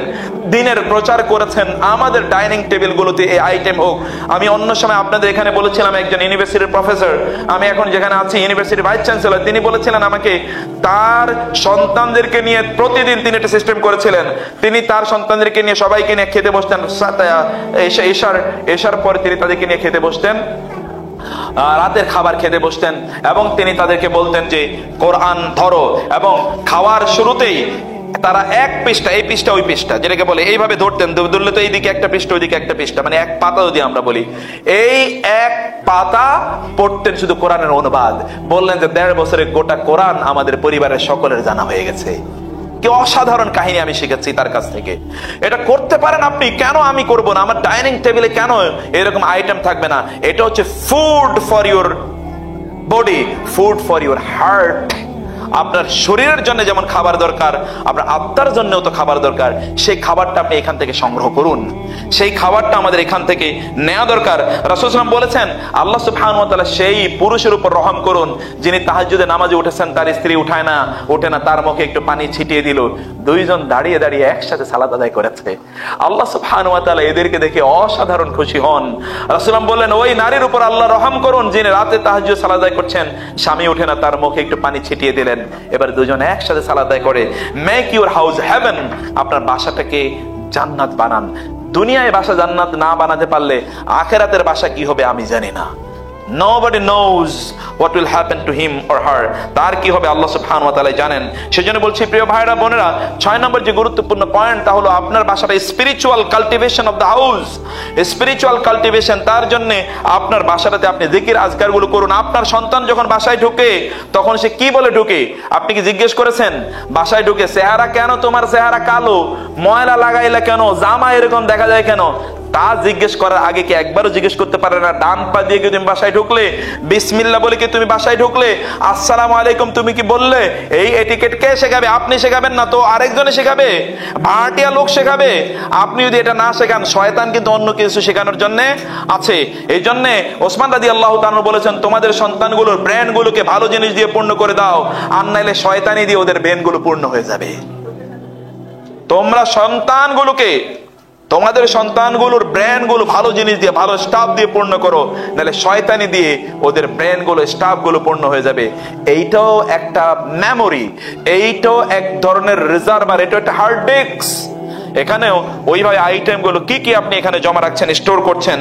দিনের প্রচার করেছেন, আমাদের ডাইনিং টেবিল গুলোতে এই আইটেম হোক। আমি অন্য সময় আপনাদের এখানে বলেছিলাম, একজন ইউনিভার্সিটির প্রফেসর, আমি এখন যেখানে আছি ইউনিভার্সিটির ভাইস চ্যান্সেলর, তিনি বলেছিলেন আমাকে, তার সন্তানদেরকে নিয়ে প্রতিদিন তিনি একটা সিস্টেম করেছিলেন। তিনি তার সন্তানদেরকে নিয়ে সবাইকে নিয়ে খেতে বসতেন, এশার পরে তিনি তাদেরকে নিয়ে খেতে বসতেন, রাতের খাবার খেতে বসতেন, এবং তিনি তাদেরকে বলতেন যে কোরআন ধরো, এবং খাওয়ার শুরুতেই তারা 1 পৃষ্ঠা, এই পৃষ্ঠা ওই পৃষ্ঠা যেটাকে বলে, এইভাবে ধরতেন, ধরলে তো এইদিকে একটা পৃষ্ঠা ওইদিকে একটা পৃষ্ঠা, মানে 1 পাতা যদি আমরা বলি, এই 1 পাতা পড়তেন শুধু কোরআনের অনুবাদ। বললেন যে 1.5 বছরের গোটা কোরআন আমাদের পরিবারের সকলের জানা হয়ে গেছে। কি অসাধারণ কাহিনী আমি শিখেছি তার কাছ থেকে। এটা করতে পারেন আপনি, কেন আমি করব না? আমার ডাইনিং টেবিলে কেন এরকম আইটেম থাকবে না? এটা হচ্ছে food for your body, food for your heart. আপনার শরীরের জন্য যেমন খাবার দরকার, আপনার আত্মার জন্যও তো খাবার দরকার। সেই খাবারটা আপনি এখান থেকে সংগ্রহ করুন, সেই খাবারটা আমাদের এখান থেকে নেওয়া দরকার। রাসূল সাল্লাল্লাহু আলাইহি ওয়াসাল্লাম বলেছেন, আল্লাহ সুবহানাহু ওয়া তাআলা সেই পুরুষের উপর রহম করুন যিনি তাহাজ্জুদে নামাজে উঠেছেন, তার স্ত্রী ওঠে না, তার মুখে একটু পানি ছিটিয়ে দিল, দুইজন দাঁড়িয়ে দাঁড়িয়ে একসাথে সালাত আদায় করেছে। আল্লাহ সুবহানাহু ওয়া তাআলা এদেরকে দেখে অসাধারণ খুশি হন। রাসূল বললেন, ওই নারীর উপর আল্লাহ রহম করুন যিনি রাতে তাহাজ্জুদ সালাত আদায় করছেন, স্বামী ওঠে না, তার মুখে একটু পানি ছিটিয়ে দিলেন, এবার দুজন একসাথে সালাত আদায় করে। মেক ইউর হাউস হেভেন, আপনার বাসাটাকে জান্নাত বানান। দুনিয়ায় বাসা জান্নাত না বানাতে পারলে আখিরাতের বাসা কি হবে আমি জানি না। Nobody knows what will happen to him or her. তার কি হবে আল্লাহ সুবহানাহু ওয়া তাআলা জানেন। সেজন্য বলছি প্রিয় ভাইরা বোনেরা, 6 নম্বর যে গুরুত্বপূর্ণ পয়েন্ট তা হলো আপনার বাসাটা spiritual cultivation of the house. Spiritual cultivation, তার জন্য আপনার বাসাটাতে আপনি জিকির আজকার গুলো করুন। আপনার সন্তান যখন বাসায় ঢুকে তখন সে কি বলে ঢুকে, আপনি কি জিজ্ঞেস করেছেন? বাসায় ঢুকে, চেহারা কেন তোমার চেহারা কালো, ময়লা লাগাইলা কেন, জামা এরকম দেখা যায় কেন, তা জিজ্ঞেস করার আগে কি একবারও জিজ্ঞেস করতে পারে না? ডান পা দিয়ে কি তুমি বাসায় ঢুকলে? বিসমিল্লাহ বলে কি তুমি বাসায় ঢুকলে? আসসালামু আলাইকুম তুমি কি বললে? এই এটিকেট কে শেখাবে? আপনি শেখাবেন না তো আরেকজনে শেখাবে, ভাড়াটিয়া লোক শেখাবে। আপনি যদি এটা না শেখান, শয়তান কিন্তু অন্য কিছু শেখানোর জন্য আছে। এই জন্য ওসমান রাদিয়াল্লাহু তাআলা বলেছেন, তোমাদের সন্তানগুলোর ব্রেন গুলোকে ভালো জিনিস দিয়ে পূর্ণ করে দাও, আর নাইলে শয়তানি দিয়ে ওদের ব্রেন গুলো পূর্ণ হয়ে যাবে। তোমরা তোমাদের সন্তানগুলোর ব্রেন গুলো ভালো জিনিস দিয়ে, ভালো স্টাফ দিয়ে পূর্ণ করো, নাহলে শয়তানি দিয়ে ওদের ব্রেন গুলো, স্টাফ গুলো পূর্ণ হয়ে যাবে। এইটাও একটা মেমোরি, এইটাও এক ধরনের রিজার্ভার, এটা একটা হার্ড ডিস্ক। এখানেও ওইভাবে আইটেম গুলো কি কি আপনি এখানে জমা রাখছেন, স্টোর করছেন,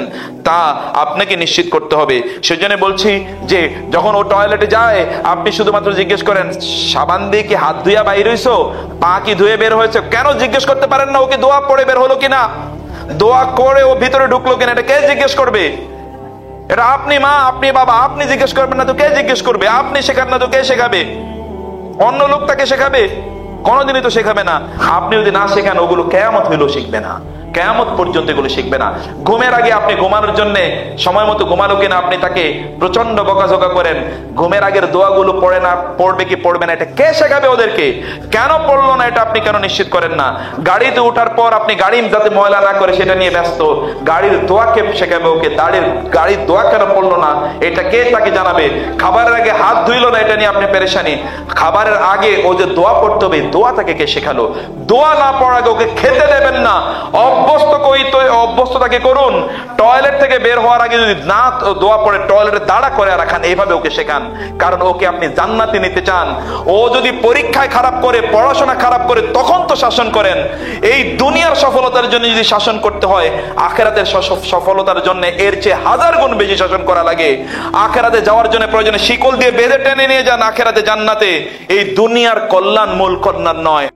তা আপনাকে নিশ্চিত করতে হবে। সেজন্য বলছি যে যখন ও টয়লেটে যায়, আপনি শুধুমাত্র জিজ্ঞেস করেন, সাবান দিয়ে কি হাত ধুইয়া বাইরে হইছো, পা কি ধুয়ে বের হয়েছে? কেন জিজ্ঞেস করতে পারেন না ওকে দোয়া পড়ে বের হলো কিনা, দোয়া করে ও ভিতরে ঢুকলো কিনা? এটা কে জিজ্ঞেস করবে? এটা আপনি মা, আপনি বাবা, আপনি জিজ্ঞেস করবেন না তো কে জিজ্ঞেস করবে? আপনি শেখান না তো কে শেখাবে? অন্য লোক তাকে শেখাবে? কোনদিনই তো শেখাবে না। আপনি যদি না শেখান, ওগুলো কিয়ামত হইলেও শিখবে না, কিয়ামত পর্যন্ত এগুলো শিখবে না। ঘুমের আগে আপনি ঘুমানোর জন্য সময় মতো ঘুমালো কিনা আপনি তাকে প্রচন্ড বকাঝকা করেন, ঘুমের আগের দোয়াগুলো পড়বে কি পড়বে না এটা কে শেখাবে ওদেরকে? কেন পড়লো না এটা আপনি কেন নিশ্চিত করেন না? গাড়িতে ওঠার পর আপনি গাড়ি যাতে ময়লা না করে সেটা নিয়ে ব্যস্ত, গাড়ির দোয়া কে শেখাবে ওকে? গাড়ির দোয়া কেন পড়লো না এটা কে তাকে জানাবে? খাবারের আগে হাত ধুইলো না এটা নিয়ে আপনি পেরেশানি, খাবারের আগে ও যে দোয়া পড়তে হবে দোয়া তাকে কে শেখালো? দোয়া না পড়ার আগে ওকে খেতে দেবেন না, অভ্যস্ততাকে করুন। টয়লেট থেকে বের হওয়ার আগে যদি না দোয়া পড়ে, টয়লেটে দাঁড়া করে রাখান, এইভাবে ওকে শেখান। কারণ ওকে আপনি জান্নাতে নিতে চান। ও যদি পরীক্ষায় খারাপ করে, পড়াশোনা খারাপ করে, তখন তো শাসন করেন। এই দুনিয়ার সফলতার জন্য যদি শাসন করতে হয়, আখিরাতের সফলতার জন্য এর চেয়ে 1000 গুণ বেশি শাসন করা লাগে। আখিরাতে যাওয়ার জন্য প্রয়োজনে শিকল দিয়ে বেঁধে টেনে নিয়ে যান আখিরাতে জান্নাতে। এই দুনিয়ার কল্যাণ মূল কল্যাণ নয়।